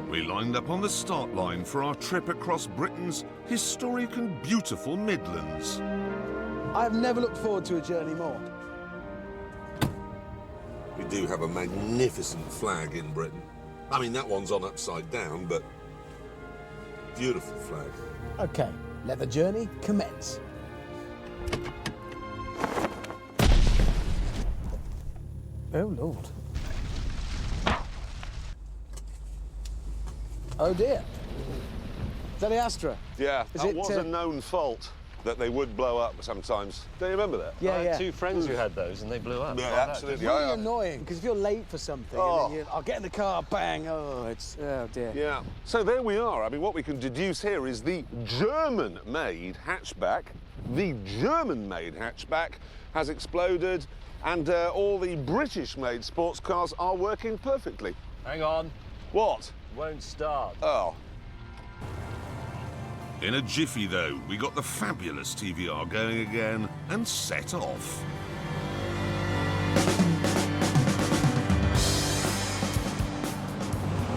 We lined up on the start line for our trip across Britain's historic and beautiful Midlands. I've never looked forward to a journey more. We do have a magnificent flag in Britain. I mean, that one's on upside down, but beautiful flag. Okay, let the journey commence. Oh, Lord. Oh, dear. Is that the Astra? Yeah, Is that it, was a known fault, that they would blow up sometimes. Do you remember that? Yeah, I yeah. had two friends who had those and they blew up. Yeah, like that. absolutely. It's really I- annoying, because if you're late for something, and then I'll get in the car, bang, oh, dear. Yeah. So there we are. I mean, what we can deduce here is the German-made hatchback. The German-made hatchback has exploded, and all the British-made sports cars are working perfectly. Hang on, What? won't start. Oh. In a jiffy, though, we got the fabulous TVR going again and set off.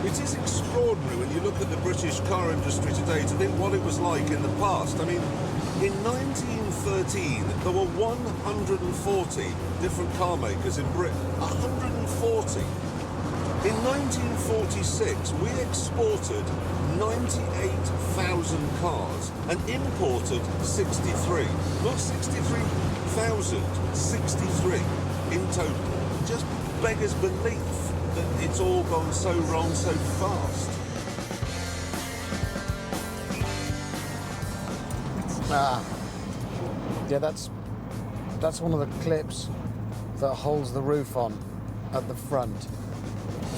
It is extraordinary when you look at the British car industry today to think what it was like in the past. I mean, in 1913, there were 140 different car makers in Britain. 140. In 1946, we exported 98,000 cars and imported 63. Not 63,000, 63 in total. Just beggars belief that it's all gone so wrong so fast. Yeah, that's one of the clips that holds the roof on at the front,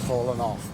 fallen off.